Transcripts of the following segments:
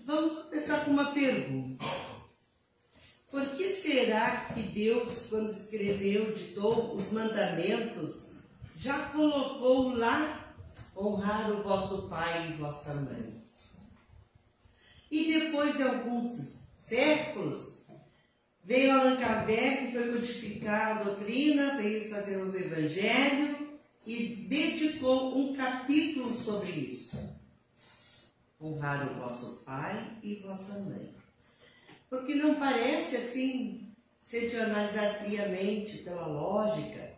Vamos começar com uma pergunta. Por que será que Deus, quando escreveu, ditou os mandamentos, já colocou lá honrar o vosso pai e vossa mãe? E depois de alguns séculos, veio Allan Kardec, foi codificar a doutrina, veio fazer o Evangelho e dedicou um capítulo sobre isso. Honrar o vosso pai e vossa mãe. Porque não parece assim, se a gente analisar friamente, pela lógica,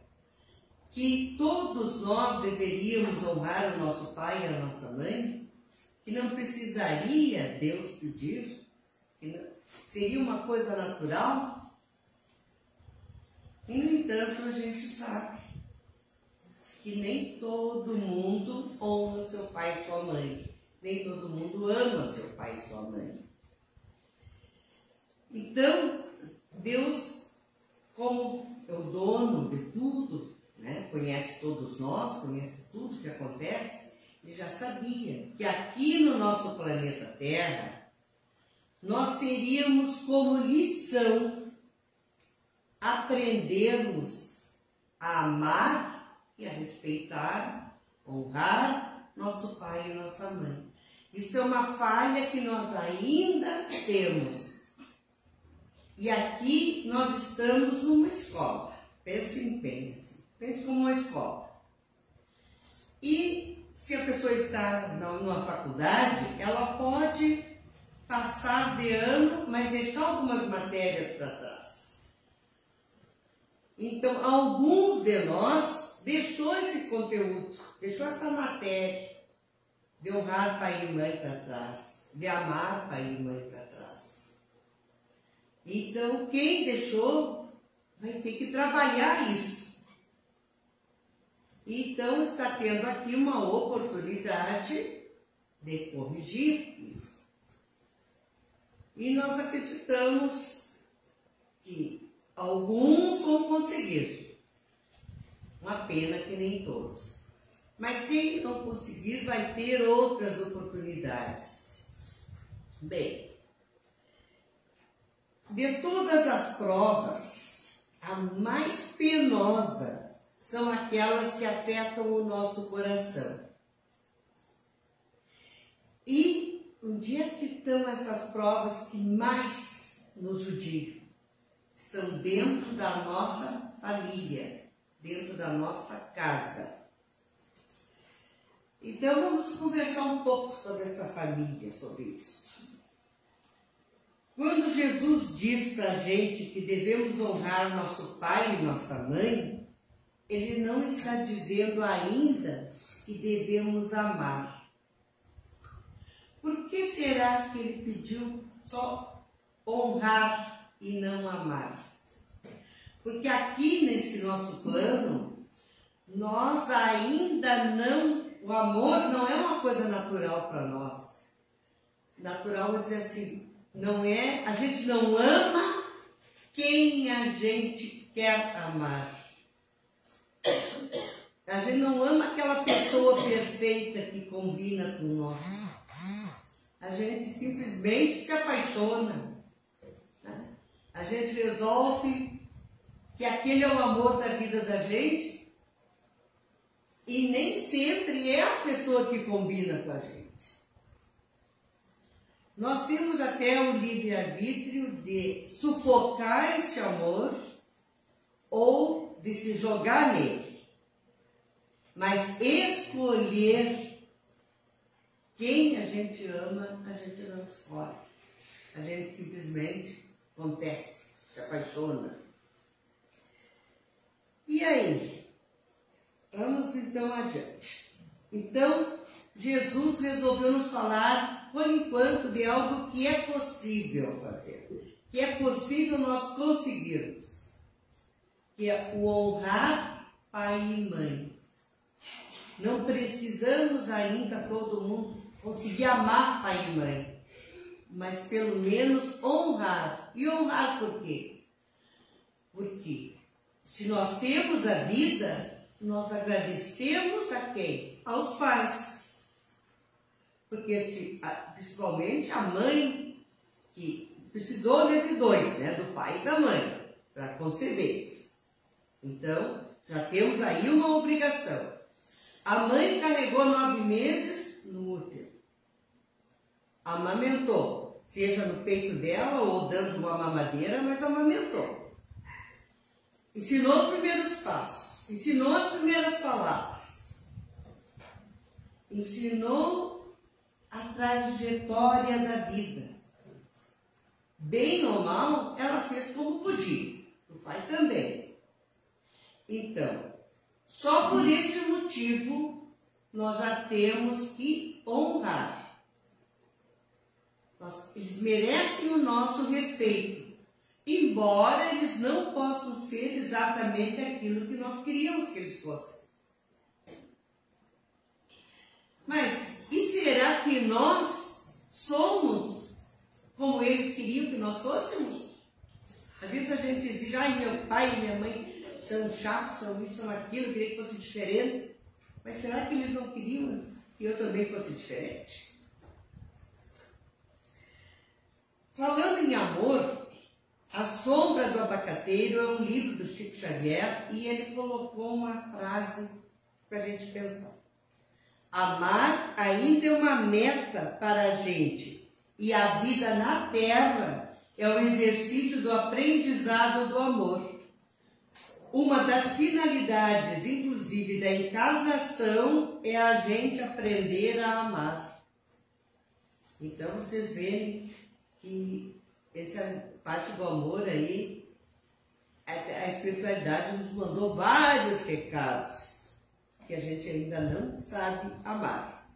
que todos nós deveríamos honrar o nosso pai e a nossa mãe, que não precisaria Deus pedir, que não, seria uma coisa natural? E, no entanto, a gente sabe que nem todo mundo honra seu pai e sua mãe, nem todo mundo ama seu pai e sua mãe. Então, Deus, como é o dono de tudo, né, conhece todos nós, conhece tudo que acontece, ele já sabia que aqui no nosso planeta Terra, nós teríamos como lição aprendermos a amar e a respeitar, honrar nosso pai e nossa mãe. Isso é uma falha que nós ainda temos. E aqui nós estamos numa escola. Pense como uma escola. E se a pessoa está numa faculdade, ela pode passar de ano, mas deixar algumas matérias para trás. Então, alguns de nós deixou esse conteúdo, deixou essa matéria de honrar pai e mãe para trás, de amar pai e mãe para trás. Então, quem deixou vai ter que trabalhar isso. Então, está tendo aqui uma oportunidade de corrigir isso. E nós acreditamos que alguns vão conseguir. Uma pena que nem todos. Mas quem não conseguir vai ter outras oportunidades. Bem, de todas as provas, a mais penosa são aquelas que afetam o nosso coração. E onde é que estão essas provas que mais nos judiam? Estão dentro da nossa família, dentro da nossa casa. Então vamos conversar um pouco sobre essa família, sobre isso. Quando Jesus diz para a gente que devemos honrar nosso pai e nossa mãe, ele não está dizendo ainda que devemos amar. Por que será que ele pediu só honrar e não amar? Porque aqui nesse nosso plano, nós ainda não, o amor não é uma coisa natural para nós. Natural é dizer assim, não é, a gente não ama quem a gente quer amar. A gente não ama aquela pessoa perfeita que combina com nós. A gente simplesmente se apaixona. A gente resolve que aquele é o amor da vida da gente e nem sempre é a pessoa que combina com a gente. Nós temos até o livre-arbítrio de sufocar esse amor ou de se jogar nele. Mas escolher quem a gente ama, a gente não escolhe. A gente simplesmente acontece, se apaixona. E aí? Vamos então adiante. Então, Jesus resolveu nos falar, por enquanto, de algo que é possível fazer, que é possível nós conseguirmos, que é o honrar pai e mãe. Não precisamos ainda todo mundo conseguir amar pai e mãe, mas pelo menos honrar. E honrar por quê? Porque se nós temos a vida, nós agradecemos a quem? Aos pais. porque principalmente a mãe, que precisou de dois, né, do pai e da mãe, para conceber. Então, já temos aí uma obrigação. A mãe carregou 9 meses no útero, amamentou, seja no peito dela ou dando uma mamadeira, mas amamentou. Ensinou os primeiros passos, ensinou as primeiras palavras, ensinou a trajetória da vida. Bem ou mal, ela fez como podia, o pai também. Então, só por esse motivo, nós já temos que honrar. Eles merecem o nosso respeito, embora eles não possam ser exatamente aquilo que nós queríamos que eles fossem. Mas, e será que nós somos como eles queriam que nós fôssemos? Às vezes a gente diz, ai, meu pai e minha mãe são chatos, são isso, são aquilo, eu queria que fosse diferente. Mas será que eles não queriam que eu também fosse diferente? Falando em amor, A Sombra do Abacateiro é um livro do Chico Xavier e ele colocou uma frase para a gente pensar. Amar ainda é uma meta para a gente e a vida na Terra é o exercício do aprendizado do amor. Uma das finalidades, inclusive, da encarnação é a gente aprender a amar. Então, vocês veem que essa parte do amor aí, a espiritualidade nos mandou vários recados que a gente ainda não sabe amar.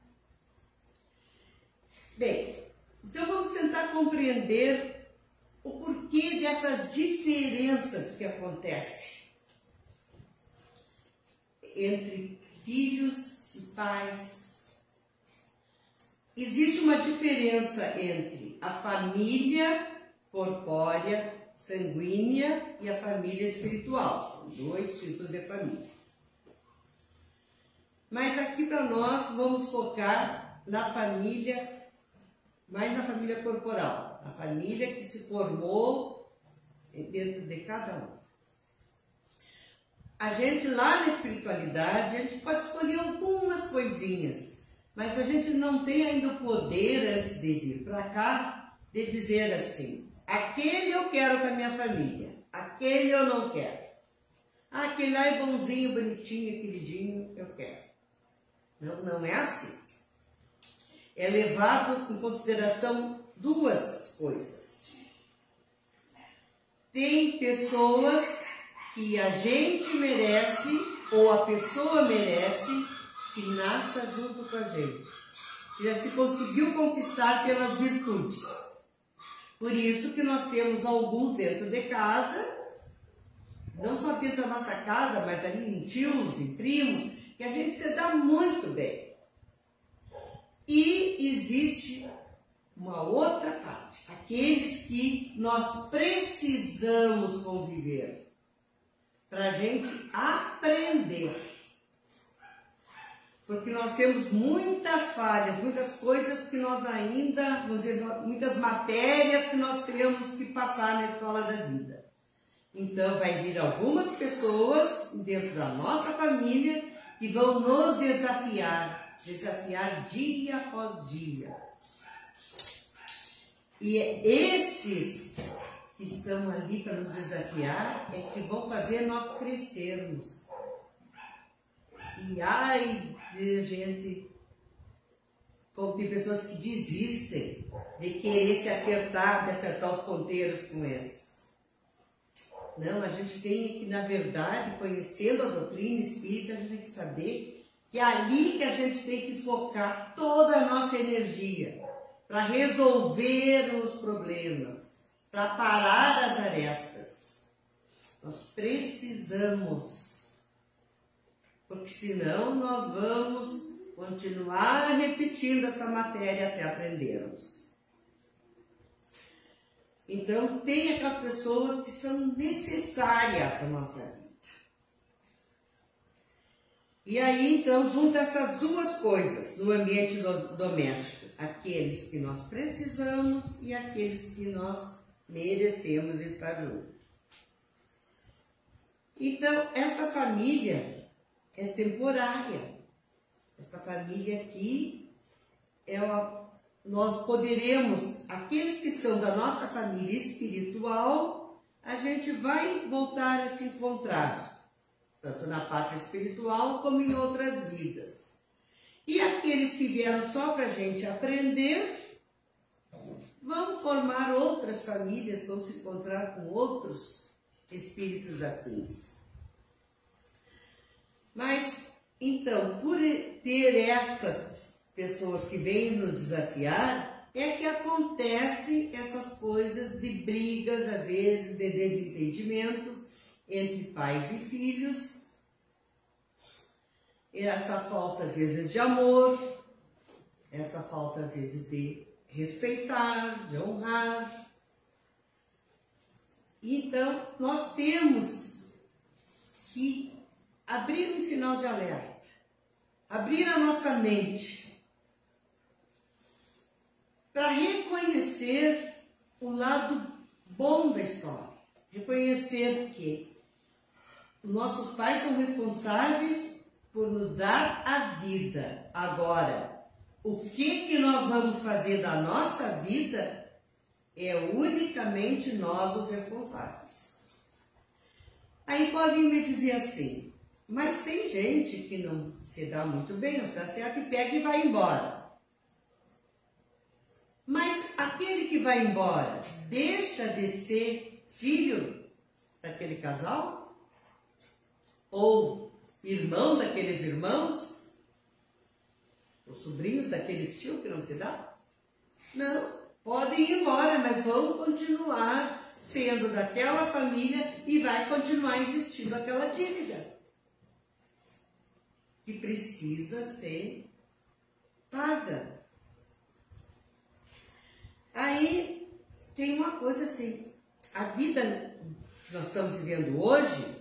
Bem, então vamos tentar compreender o porquê dessas diferenças que acontecem entre filhos e pais. Existe uma diferença entre a família corpórea, sanguínea e a família espiritual. São 2 tipos de família. Mas aqui para nós vamos focar na família, mais na família corporal, a família que se formou dentro de cada um. A gente lá na espiritualidade, a gente pode escolher algumas coisinhas, mas a gente não tem ainda o poder, antes de vir para cá, de dizer assim, aquele eu quero para minha família, aquele eu não quero. Aquele lá é bonzinho, bonitinho, queridinho, eu quero. Não, não é assim. É levado em consideração 2 coisas. Tem pessoas que a gente merece, ou a pessoa merece, que nasça junto com a gente. Que já se conseguiu conquistar pelas virtudes. Por isso que nós temos alguns dentro de casa, não só dentro da nossa casa, mas ali em tios, em primos, que a gente se dá muito bem. E existe uma outra parte, aqueles que nós precisamos conviver, para a gente aprender. Porque nós temos muitas falhas, muitas coisas que nós ainda, vamos dizer, muitas matérias que nós temos que passar na escola da vida. Então, vai vir algumas pessoas dentro da nossa família que vão nos desafiar dia após dia. E esses que estão ali para nos desafiar é que vão fazer nós crescermos. E ai de gente, como tem pessoas que desistem de querer se acertar, de acertar os ponteiros com esses. Não, a gente tem que, na verdade, conhecendo a doutrina espírita, a gente tem que saber que é ali que a gente tem que focar toda a nossa energia para resolver os problemas, para parar as arestas. Nós precisamos, porque senão nós vamos continuar repetindo essa matéria até aprendermos. Então, tem aquelas pessoas que são necessárias à nossa vida. E aí, então, junta essas 2 coisas no ambiente doméstico. aqueles que nós precisamos e aqueles que nós merecemos estar juntos. Então, esta família é temporária. Esta família aqui, nós poderemos, aqueles que são da nossa família espiritual, a gente vai voltar a se encontrar, tanto na parte espiritual como em outras vidas. E aqueles que vieram só para a gente aprender, vão formar outras famílias, vão se encontrar com outros espíritos afins. Mas, então, por ter essas pessoas que vêm nos desafiar, é que acontecem essas coisas de brigas, às vezes, de desentendimentos entre pais e filhos, essa falta, às vezes, de amor, essa falta, às vezes, de respeitar, de honrar. Então, nós temos que abrir um sinal de alerta, abrir a nossa mente para reconhecer o lado bom da história, reconhecer que nossos pais são responsáveis por nos dar a vida. Agora, o que nós vamos fazer da nossa vida é unicamente nós os responsáveis. Aí podem me dizer assim, mas tem gente que não se dá muito bem, não está certo, e pega e vai embora. Mas aquele que vai embora deixa de ser filho daquele casal? Ou irmão daqueles irmãos? Os sobrinhos daqueles tios que não se dá? Não, podem ir embora, mas vão continuar sendo daquela família e vai continuar existindo aquela dívida que precisa ser paga. Aí tem uma coisa assim, a vida que nós estamos vivendo hoje,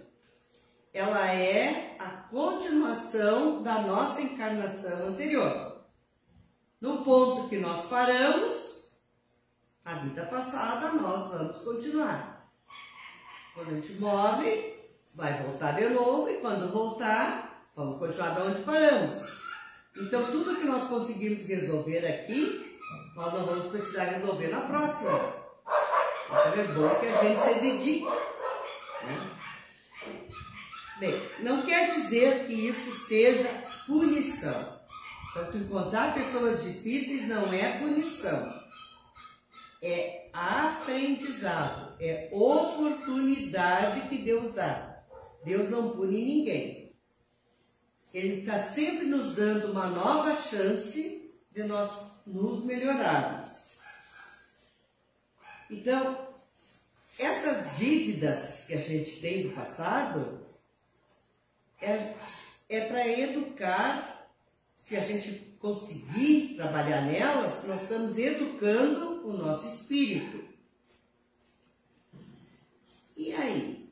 ela é a continuação da nossa encarnação anterior. No ponto que nós paramos, a vida passada, nós vamos continuar. Quando a gente morre, vai voltar de novo, e quando voltar, vamos continuar de onde paramos. Então, tudo que nós conseguimos resolver aqui, nós não vamos precisar resolver na próxima. Então, é bom que a gente se dedique, né? Bem, não quer dizer que isso seja punição. Então, tu encontrar pessoas difíceis não é punição. É aprendizado, é oportunidade que Deus dá. Deus não pune ninguém. Ele está sempre nos dando uma nova chance de nós nos melhorarmos. Então, essas dívidas que a gente tem do passado é para educar. Se a gente conseguir trabalhar nelas, nós estamos educando o nosso espírito. E aí,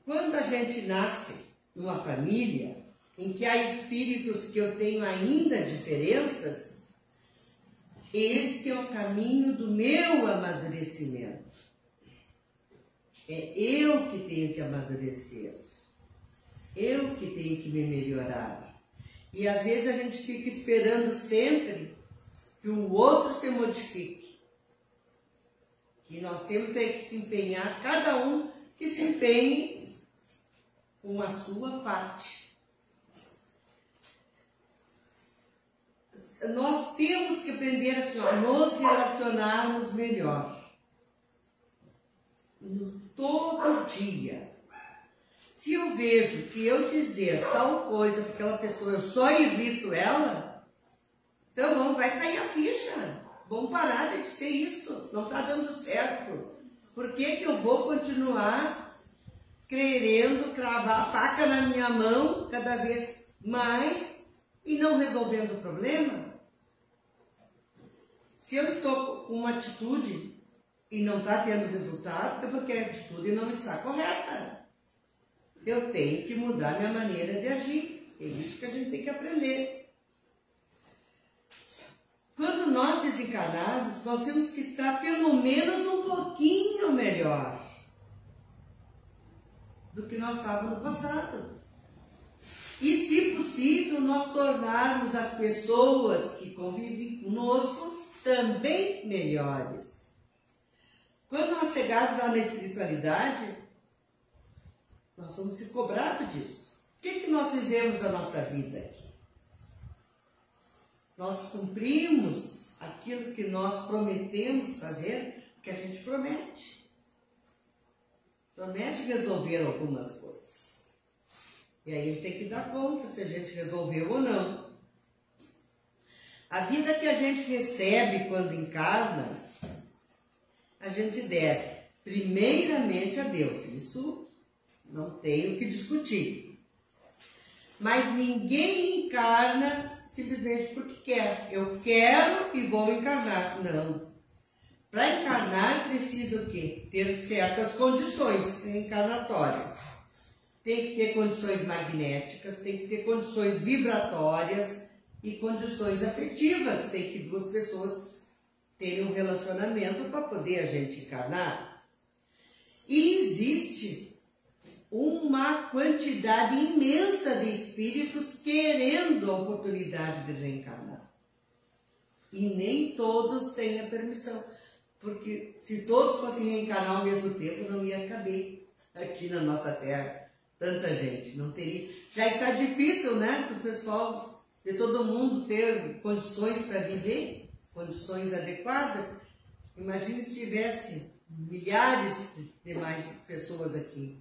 quando a gente nasce numa família em que há espíritos que eu tenho ainda diferenças, este é o caminho do meu amadurecimento. É eu que tenho que amadurecer. Eu que tenho que me melhorar. E às vezes a gente fica esperando sempre que o outro se modifique. E nós temos que se empenhar, cada um que se empenhe com a sua parte. Nós temos que aprender assim, a nos relacionarmos melhor. Todo dia. Se eu vejo que eu dizer tal coisa para aquela pessoa, eu só irrito ela, então vai cair a ficha. Vamos parar de dizer isso. Não está dando certo. Por que eu vou continuar querendo cravar a faca na minha mão cada vez mais e não resolvendo o problema? Se eu estou com uma atitude e não está tendo resultado, é porque a atitude não está correta. Eu tenho que mudar minha maneira de agir. É isso que a gente tem que aprender. Quando encarnarmos, nós temos que estar pelo menos um pouquinho melhor do que nós estávamos no passado. E, se possível, nós tornarmos as pessoas que convivem conosco também melhores. Quando nós chegarmos lá na espiritualidade, nós vamos ser cobrados disso. O que nós fizemos da nossa vida aqui? Nós cumprimos aquilo que nós prometemos fazer, que a gente promete. Promete resolver algumas coisas. E aí a gente tem que dar conta se a gente resolveu ou não. A vida que a gente recebe quando encarna, a gente deve primeiramente a Deus. Isso não tem o que discutir. Mas ninguém encarna simplesmente porque quer. Eu quero e vou encarnar. Não. Para encarnar precisa o quê? Ter certas condições encarnatórias. Tem que ter condições magnéticas, tem que ter condições vibratórias e condições afetivas. Tem que duas pessoas terem um relacionamento para poder a gente encarnar. E existe uma quantidade imensa de espíritos querendo a oportunidade de reencarnar. E nem todos têm a permissão. Porque se todos fossem reencarnar ao mesmo tempo, não ia caber aqui na nossa Terra tanta gente. Não teria. Já está difícil, né? Do pessoal, de todo mundo ter condições para viver, condições adequadas. Imagine se tivesse milhares de mais pessoas aqui.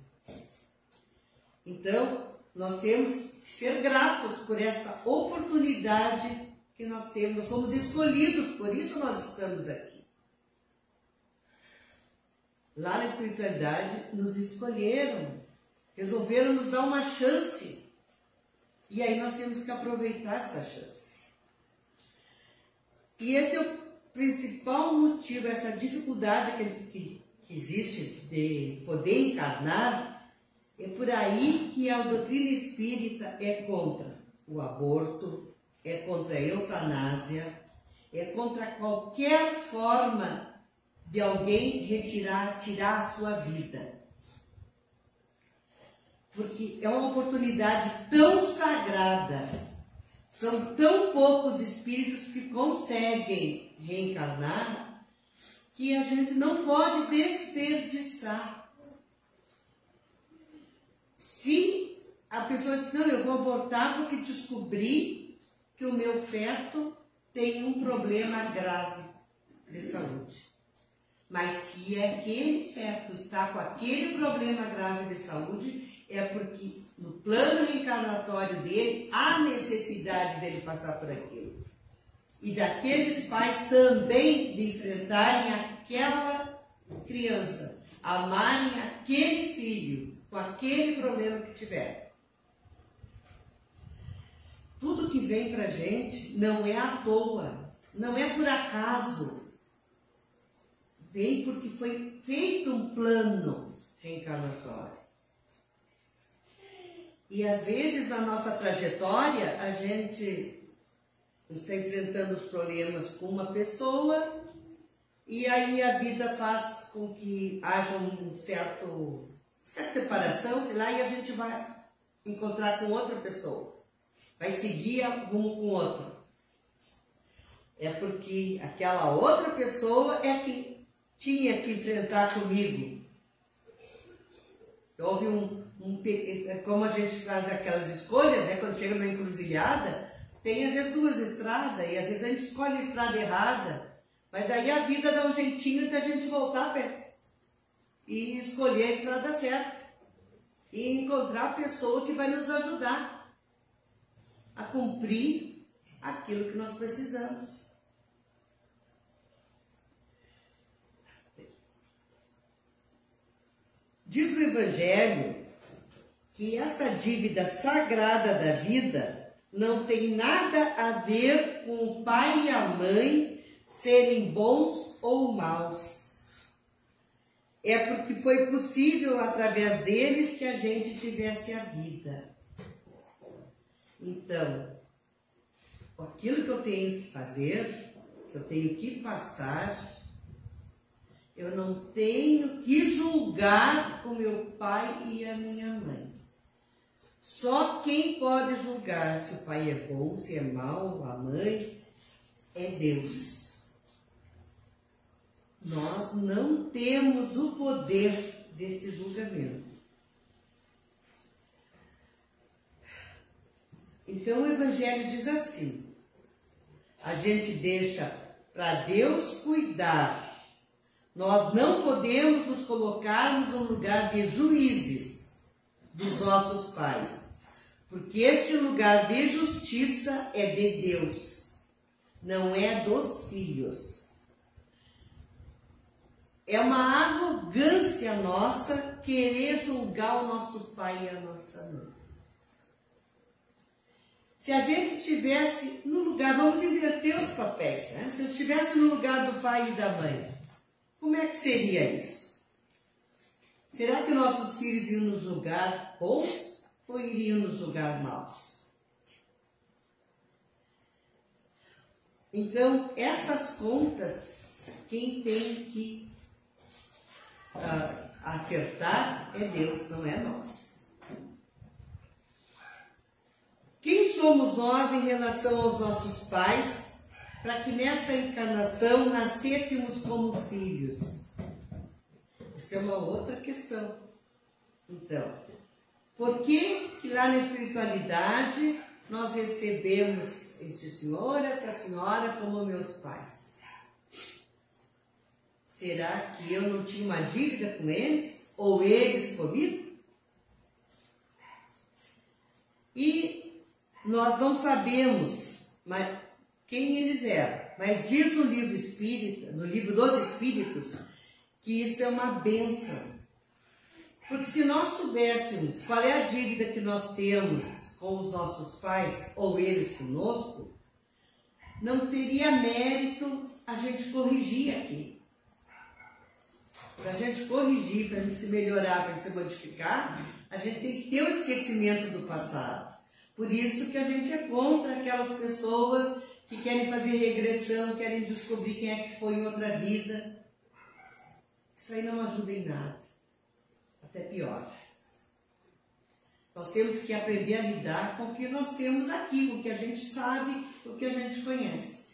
Então, nós temos que ser gratos por esta oportunidade que nós temos. Nós fomos escolhidos, por isso nós estamos aqui. Lá na espiritualidade, nos escolheram, resolveram nos dar uma chance. E aí nós temos que aproveitar essa chance. E esse é o principal motivo, essa dificuldade que existe de poder encarnar. É por aí que a doutrina espírita é contra o aborto, é contra a eutanásia, é contra qualquer forma de alguém tirar a sua vida. Porque é uma oportunidade tão sagrada, são tão poucos espíritos que conseguem reencarnar, que a gente não pode desperdiçar. Se a pessoa diz, não, eu vou abortar porque descobri que o meu feto tem um problema grave de saúde. Mas se aquele feto está com aquele problema grave de saúde, é porque no plano reencarnatório dele há necessidade dele passar por aquilo. E daqueles pais também de enfrentarem aquela criança, amarem aquele filho, com aquele problema que tiver. Tudo que vem pra gente não é à toa, não é por acaso. Vem porque foi feito um plano reencarnatório. E às vezes na nossa trajetória a gente está enfrentando os problemas com uma pessoa e aí a vida faz com que haja certa separação, sei lá, e a gente vai encontrar com outra pessoa, vai seguir rumo com outro. É porque aquela outra pessoa é que tinha que enfrentar comigo. Houve como a gente faz aquelas escolhas, né? Quando chega numa encruzilhada, tem às vezes duas estradas, e às vezes a gente escolhe a estrada errada, mas daí a vida dá um jeitinho de a gente voltar e escolher a estrada certa, e encontrar a pessoa que vai nos ajudar a cumprir aquilo que nós precisamos. Diz o Evangelho que essa dívida sagrada da vida não tem nada a ver com o pai e a mãe serem bons ou maus. É porque foi possível através deles que a gente tivesse a vida. Então, aquilo que eu tenho que fazer eu tenho que passar, eu não tenho que julgar o meu pai e a minha mãe. Só quem pode julgar se o pai é bom, se é mau, a mãe, é Deus. Nós não temos o poder desse julgamento. Então o Evangelho diz assim, a gente deixa para Deus cuidar. Nós não podemos nos colocarmos no lugar de juízes dos nossos pais, porque este lugar de justiça é de Deus, não é dos filhos. É uma arrogância nossa querer julgar o nosso pai e a nossa mãe. Se a gente estivesse no lugar, vamos inverter os papéis, né? Se eu estivesse no lugar do pai e da mãe, como é que seria isso? Será que nossos filhos iam nos julgar bons ou iriam nos julgar maus? Então, essas contas, quem tem que acertar é Deus, não é nós. Quem somos nós em relação aos nossos pais, para que nessa encarnação nascêssemos como filhos? Essa é uma outra questão. Então, por que lá na espiritualidade nós recebemos este senhor, esta senhora como meus pais? Será que eu não tinha uma dívida com eles? Ou eles comigo? E nós não sabemos quem eles eram, mas diz no livro espírita, no livro dos Espíritos, que isso é uma bênção. Porque se nós soubéssemos qual é a dívida que nós temos com os nossos pais, ou eles conosco, não teria mérito a gente corrigir aqui. Para a gente corrigir, para a gente se melhorar, para a gente se modificar, a gente tem que ter o esquecimento do passado. Por isso que a gente é contra aquelas pessoas que querem fazer regressão, querem descobrir quem é que foi em outra vida. Isso aí não ajuda em nada. Até pior. Nós temos que aprender a lidar com o que nós temos aqui, com o que a gente sabe, com o que a gente conhece.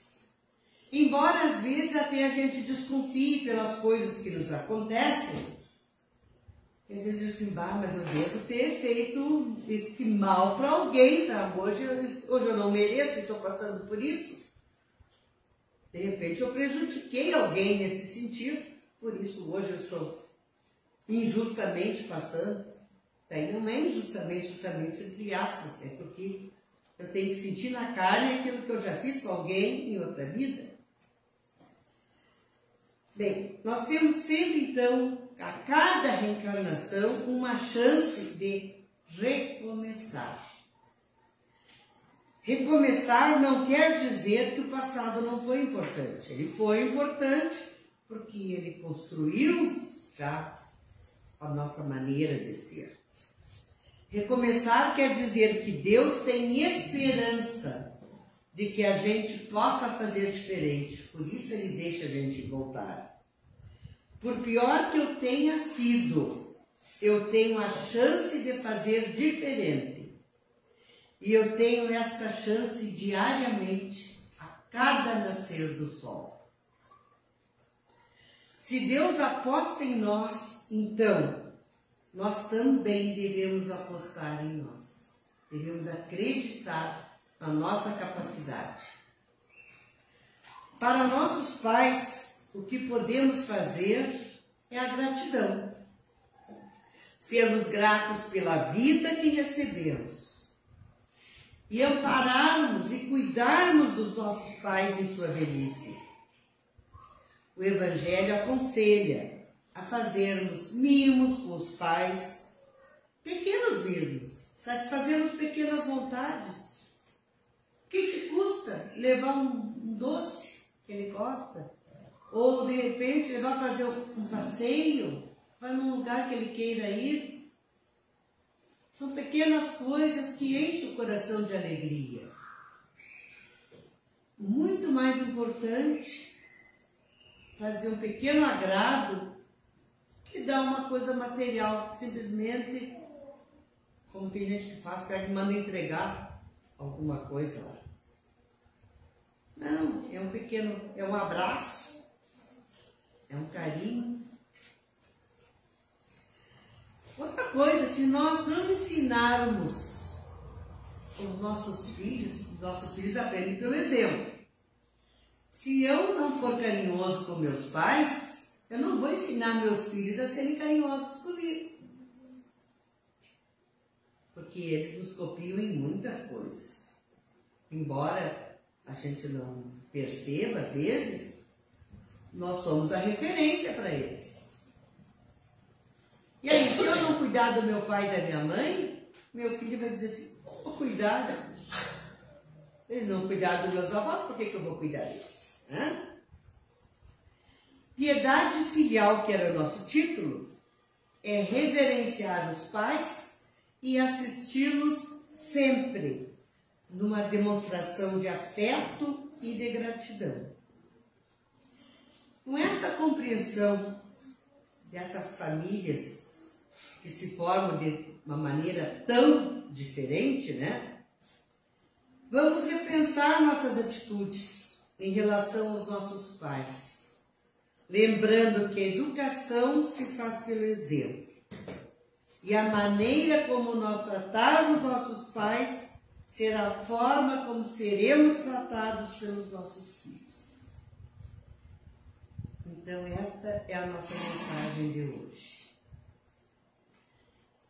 Embora às vezes até a gente desconfie pelas coisas que nos acontecem, às vezes diz assim, mas eu devo ter feito esse mal para alguém, tá? Hoje eu não mereço e estou passando por isso. De repente eu prejudiquei alguém nesse sentido, por isso hoje eu estou injustamente passando. Daí não é injustamente, justamente entre aspas, é porque eu tenho que sentir na carne aquilo que eu já fiz para alguém em outra vida. Bem, nós temos sempre, então, a cada reencarnação, uma chance de recomeçar. Recomeçar não quer dizer que o passado não foi importante. Ele foi importante porque ele construiu já a nossa maneira de ser. Recomeçar quer dizer que Deus tem esperança de que a gente possa fazer diferente. Por isso ele deixa a gente voltar. Por pior que eu tenha sido, eu tenho a chance de fazer diferente. E eu tenho esta chance diariamente, a cada nascer do sol. Se Deus aposta em nós, então, nós também devemos apostar em nós. Devemos acreditar na nossa capacidade. Para nossos pais, o que podemos fazer é a gratidão. Sermos gratos pela vida que recebemos. E ampararmos e cuidarmos dos nossos pais em sua velhice. O Evangelho aconselha a fazermos mimos com os pais, pequenos mimos, satisfazermos pequenas vontades. O que custa levar um doce que ele gosta? Ou, de repente, levar a fazer um passeio, vai num lugar que ele queira ir? São pequenas coisas que enchem o coração de alegria. muito mais importante fazer um pequeno agrado que dar uma coisa material, simplesmente, como tem gente que faz, pega e manda entregar alguma coisa lá. Não, é um pequeno, é um abraço, é um carinho. Outra coisa, se nós não ensinarmos os nossos filhos aprendem pelo exemplo. Se eu não for carinhoso com meus pais, eu não vou ensinar meus filhos a serem carinhosos comigo. Porque eles nos copiam em muitas coisas. Embora a gente não perceba, às vezes, nós somos a referência para eles. E aí, se eu não cuidar do meu pai e da minha mãe, meu filho vai dizer assim, vou cuidar. Eles não cuidaram dos meus avós, por que eu vou cuidar deles? Piedade filial, que era o nosso título, é reverenciar os pais e assisti-los sempre, numa demonstração de afeto e de gratidão. Com esta compreensão dessas famílias que se formam de uma maneira tão diferente, né? Vamos repensar nossas atitudes em relação aos nossos pais, lembrando que a educação se faz pelo exemplo. E a maneira como nós tratarmos nossos pais será a forma como seremos tratados pelos nossos filhos. Então, esta é a nossa mensagem de hoje.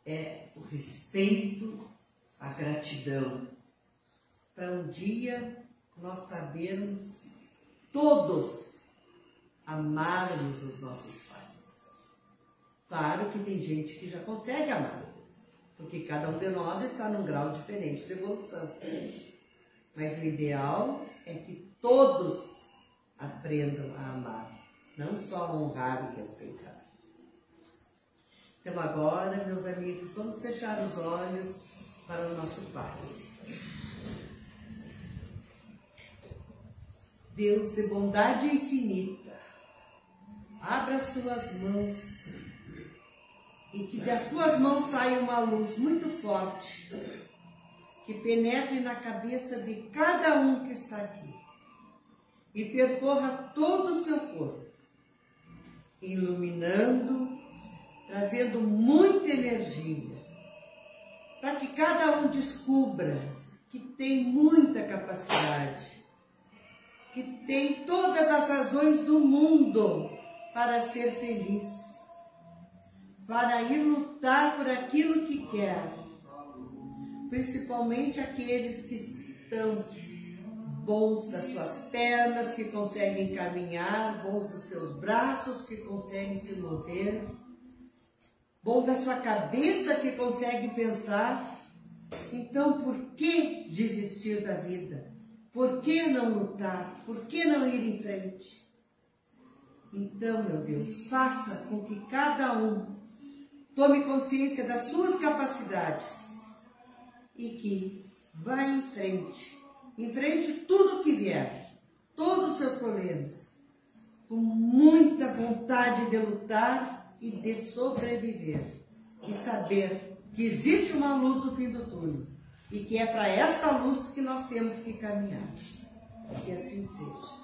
É o respeito, a gratidão, para um dia nós sabermos todos amarmos os nossos pais. Claro que tem gente que já consegue amar, porque cada um de nós está num grau diferente de evolução. Mas o ideal é que todos aprendam a amar, não só honrar e respeitar. Então agora, meus amigos, vamos fechar os olhos para o nosso passe. Deus de bondade infinita, abra suas mãos e que das suas mãos saia uma luz muito forte que penetre na cabeça de cada um que está aqui e percorra todo o seu corpo, iluminando, trazendo muita energia, para que cada um descubra que tem muita capacidade, que tem todas as razões do mundo para ser feliz, para ir lutar por aquilo que quer, principalmente aqueles que estão bons das suas pernas, que conseguem caminhar, bons dos seus braços, que conseguem se mover, bom da sua cabeça, que consegue pensar. Então, por que desistir da vida? Por que não lutar? Por que não ir em frente? Então, meu Deus, faça com que cada um tome consciência das suas capacidades e que vá em frente tudo que vier, todos os seus problemas, com muita vontade de lutar e de sobreviver, e saber que existe uma luz no fim do túnel, e que é para esta luz que nós temos que caminhar. Que assim seja.